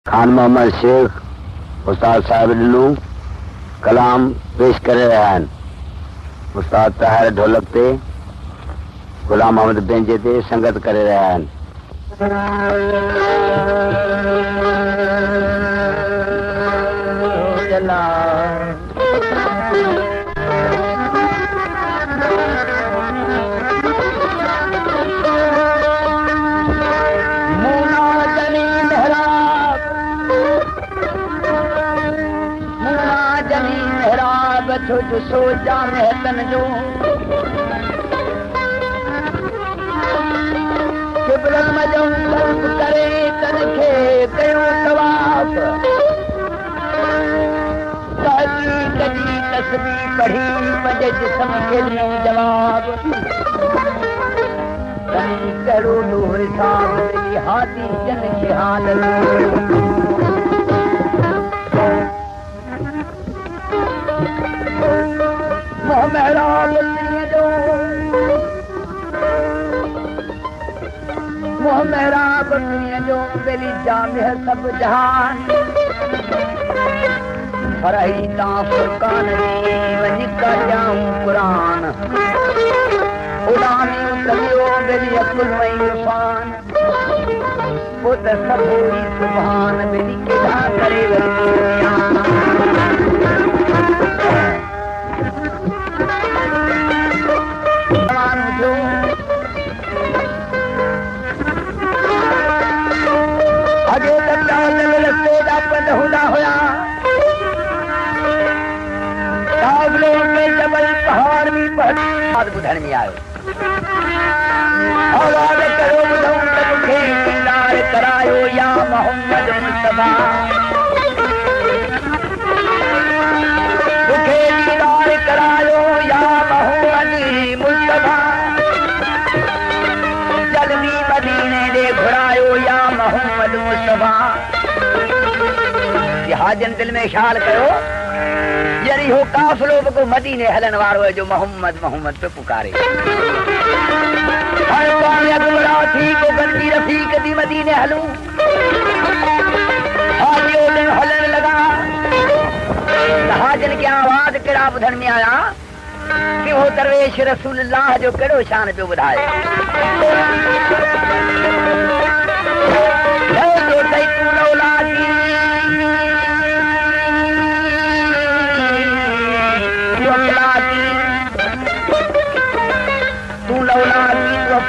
खान मोहम्मद शेख उस्ताद साहब ॾिनू कलाम पेश करे रहिया आहिनि। उस्ताद ताहिर ढोलक ते, गुलाम मोहम्मद बेंजे ते संगत करे रहिया आहिनि। जो सोचा महतन जो किबलत मजो सर्फ करे तन खे कयो तवाफ तहकीक जी तस्बीह पढ़ी पंहिंजे जिस्म खे ॾिनो जवाब तनी कहिड़ो ॾो हिसाब तेरी हादी जन खे हाल मेहराब जो मोह मेहराब जो बेली जाम है सब जहान फरही ता फुरकान जी वञी का जाऊं कुरान उड़ानी कलियो बेली अकुल में इरफान वो त सब हुई सुभान बेली केड़ा करे हुदा हुया काबले में जबल पहाड़ भी बात बुधण में आयो आवाज करो बुधूं त मूंखे दीदार करायो या मोहम्मद मुस्तफा मूंखे दीदार करायो या मोहम्मद मुस्तफा जल्दी मदीने दे घुरायो या मोहम्मद मुस्तफा हाजन दिल में ख्याल करो यरी हो काफिलो को मदीने हलन वारो है जो मोहम्मद मोहम्मद पे पुकारे हर पाने गुमरा थी को गंदी रफीक दी मदीने हलूं हाजियो दिन हलन लगा हाजन की आवाज केड़ा बुधन में आया कि वो दरवेश रसूलुल्लाह जो केड़ो शान पे बुधाए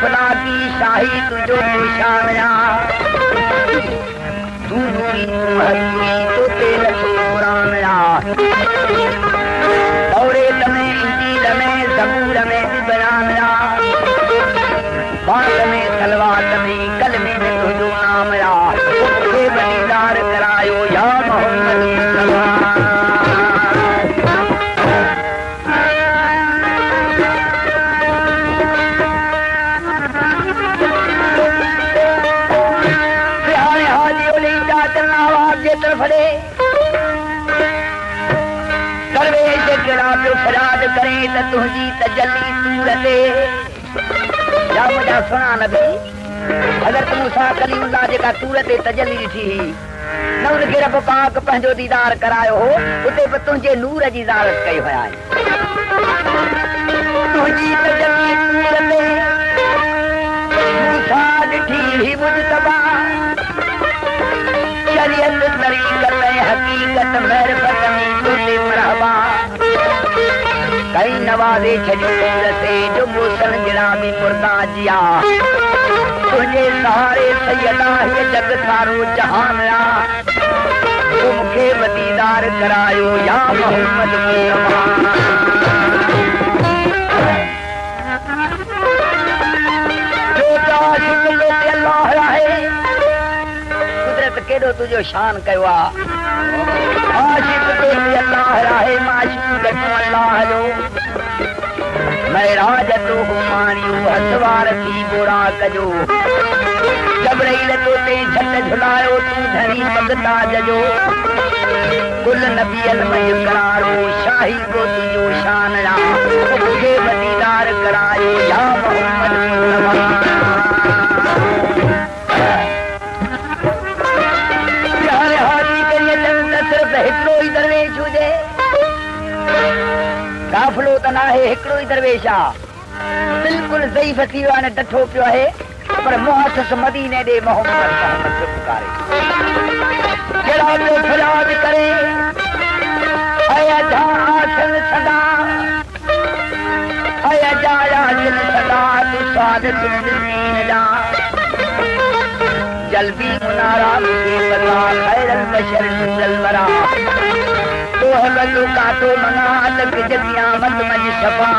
फला की शाही तुझो निशानया तू नूरी हरी तो तेल कुरानया तौरेत में इंजील में ज़बूर में बयानया बात में तलवात में कलमे में तुझो नामया मुझे बलिदार करायो या मोहम्मद मुस्तफा दरवेश केड़ा पियो फरियाद करे त तुंहिंजी तजल्ली सूरते या मुंहिंजा सुना नबी हज़रत मूसा कलीमुल्लाह जेका सूरते तजल्ली ॾिठी न उनखे रब पाक पंहिंजो दीदार करायो हो उते बि तुंहिंजे नूर जी ज़ारत कई हुया तुंहिंजी तजल्ली सूरते मूसा ॾिठी ही मुजतबा शरीयत तरीक़त हकीकत महरफत में तुझे मरहबा कई नवाज़े छॾियो रसे जो मूसन जड़ा भी मुर्दा जिया तुझे सहारे सैयदा ये जग सारो जहान आ तू मूंखे दीदार करायो या मोहम्मद मुस्तफा जो आशिक़ लोग अल्लाह आहे केड़ो तुझो शान कयो आशिक़ ते अल्लाह राहे माशिक़ कटो अल्लाह जो महराज तो मानियो हसवार थी बोरा कजो जबरईल तो ते झट झुलायो तू धनी भगता जजो कुल नबियन में करारो शाही को तुझो शान रा मुझे दीदार करायो या मोहम्मद मुस्तफा त न आहे, हिकिड़ो ई दरवेश आहे, बिल्कुलु ज़ईफ़ थी वियो आहे, डठो पियो आहे, पर मुहसस मदीने ॾे मोहम्मद मोहम्मद पियो पुकारे। कहिड़ा पियो फरियाद करे, अया जा आसन सदा, अया जा आसन सदा, तू सादिक दीन जा, जल्बी मुनारा मुझे बता, खैरल बशर मिनल वरा, तो है बल्लू का तो मना तक जगिया मत मज सफा,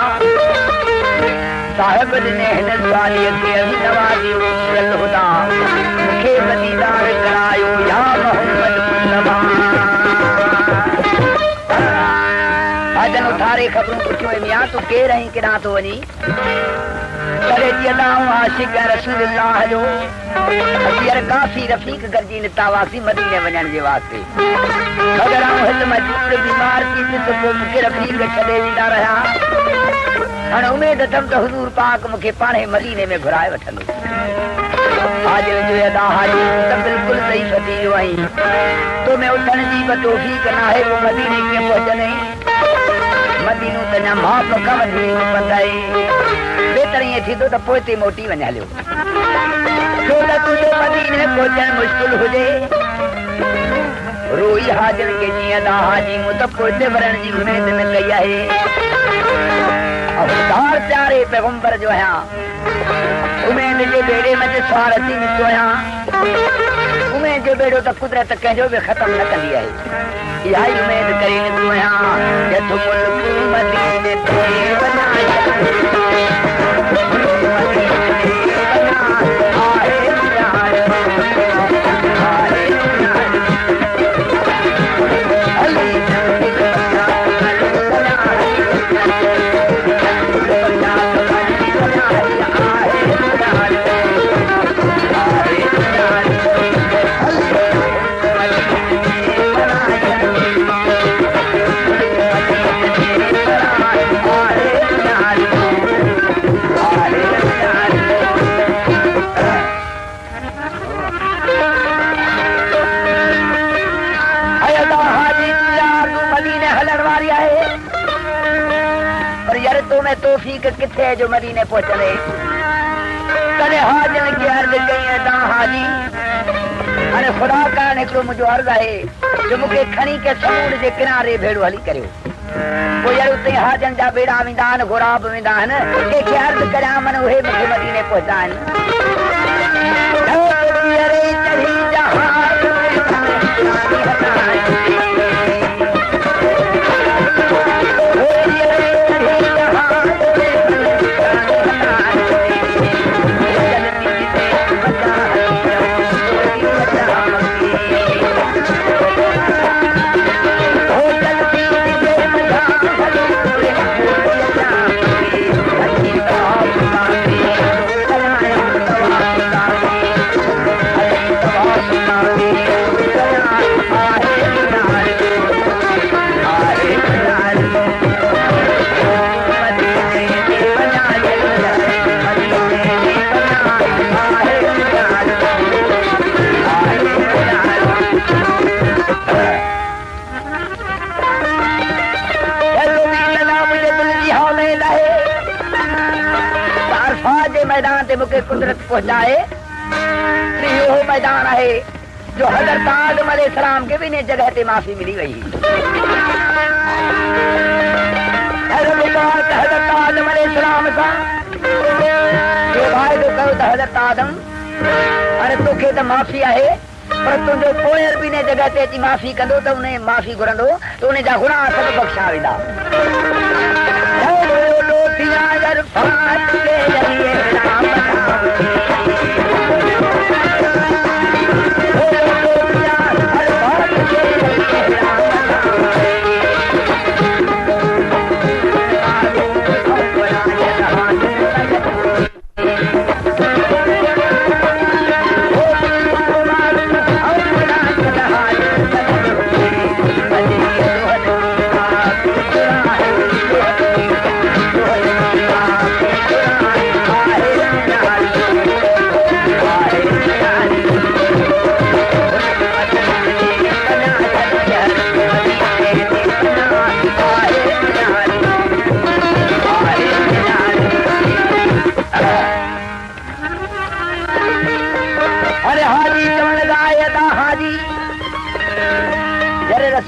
साहिब ने नज़ारी के नवाजी उल हुदा, मुखे मदीदार करायो या मोहम्मद मुस्तफा। आजन उठारे खबरूं पुछियो मियां तू केर रही किना तो वनी, करे जियदा आशिक रसूलुल्लाह जो, असीर काफी रफीक गरजी नितावासी मदीने वञण जे वास्ते। अगर आऊं हिल मजबूर बीमार थी त पोइ मूंखे रफीक छॾे वेंदा रहिया, हाणे उमेद अथमि त हुज़ूर पाक मूंखे पाणे मदीने में घुराए वठंदो। आज जो अदा हाजी त बिल्कुलु सही थी वियो आहीं, तो में उथण जी बि तौफ़ीक़ न आहे, वो मदीने कीअं पहुचंदे, मदीनो त अञा माप खां वधीक पताए, बेहतर ईअं थींदो त पोइ ते मोटी वञ हलियो, छो त तुंहिंजो मदीने पहुचण मुश्किल हुजे। रोई हाजिर के जीअं अदा हाजी मूं त पोइ ते वञण जी उमेद न कई आहे। अवतार प्यारे पैगंबर जो आहियां, उमेद जे बेड़े में सवार अची निकितो आहियां, उमेद जो बेड़ो त कुदरत कंहिंजो बि ख़तम न कंदी आहे, इहा ई उमेद करे निकितो आहियां। तौफीक किथे जो मदीने पहुचले, कने हाजन की अर्ज कई ता हाजी, अने खुदा का हिकिड़ो मुंहिंजो अर्ज आहे जो मूंखे खणी के समुंड जे किनारे भेड़ो हली करियो। पोइ यार उते हाजन जा बेड़ा वेंदा आहिनि, घुराब वेंदा आहिनि, कंहिंखे अर्ज करियां मन उहे मूंखे मदीने पहुचाइनि। मैदान ते मूंखे कुदरत पहुचाए, इहो मैदान आहे जो हज़रत आदम अलैहिस्सलाम खे बि इन जॻह ते माफ़ी मिली वई। हज़रत आदम अलैहिस्सलाम सां जो वाइदो कयो त हज़रत आदम हाणे तोखे त माफ़ी आहे, पर तुंहिंजो पोयर बि इन जॻह ते अची माफ़ी कंदो त उन माफ़ी घुरंदो त उन जा गुनाह सभु बख़्शा वेंदा।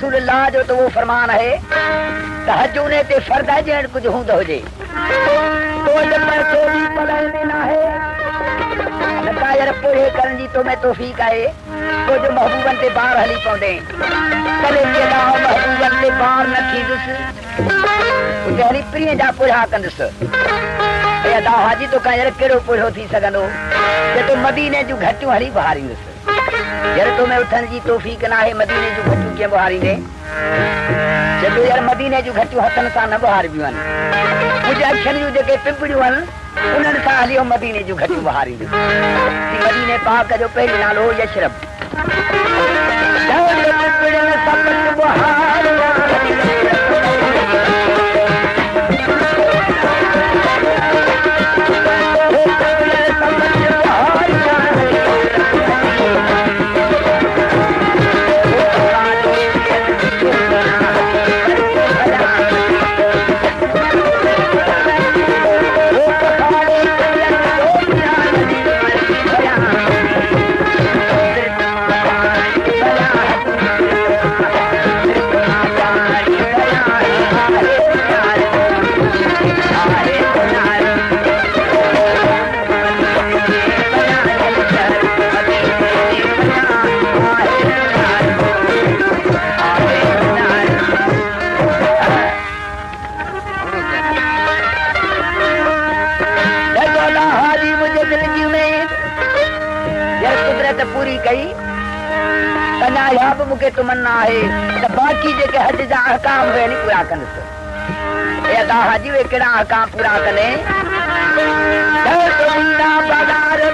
रसूलुल्लाह जो तो वो फरमान है तहज्जुद ते फर्द है जण कुछ हूंद हुजे तो जब मैं चोरी पढ़ाई देना है नका यार पोहे करण जी तो मैं तौफीक आए तो जो महबूबन ते बार हली पौंदे कले के दा महबूबन ते बार न थींदुस उते हली प्रिय जा पोहा कंदुस या दा हाजी तो का यार केड़ो पोहो थी सगंदो जे तो मदीने जो घटू हली बहारींदुस यार तो मैं उठन जी तौफीक ना है मदीने जो घटू के बहारी ने जब यार मदीने जो घटू हथन सा न बहार बिवन मुझे अखन जो जे पिंपड़ियन उन्हनि सां हली मदीने जो घटू बहारी मदीने पाक जो पहली नालो यशरब पूरी कई कन्या याब मुके तमन्ना है त बाकी जेके हज जा अहकाम वे नहीं पूरा कंदस ए दा हाजी वे केड़ा अहकाम पूरा कने तो बिना बाजार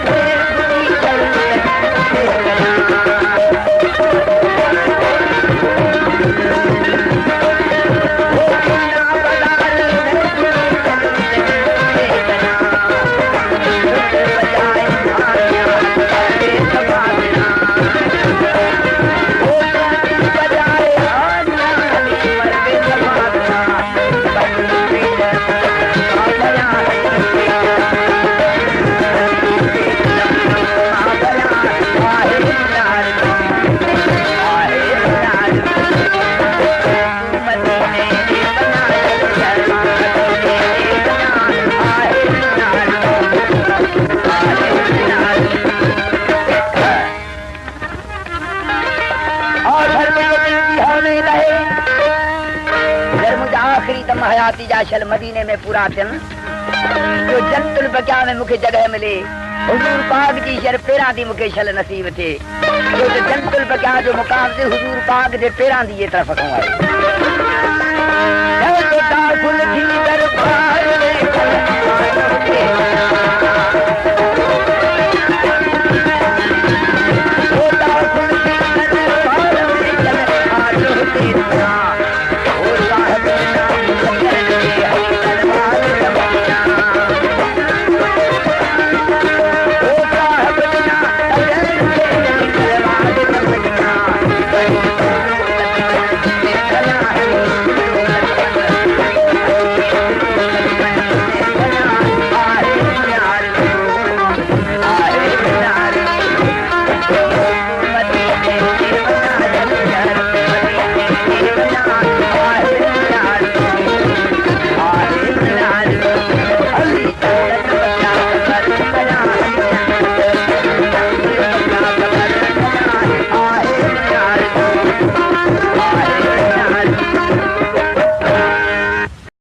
हयाती जा शल मदीने में पूरा थियन जो जन्नतुल बकिया में मुखे जगह मिले हुजूर पाक जी शर पेरा दी मुखे शल नसीब थे जो जन्नतुल बकिया जो मुकाम से हुजूर पाक दे पेरा दी ये तरफ को आए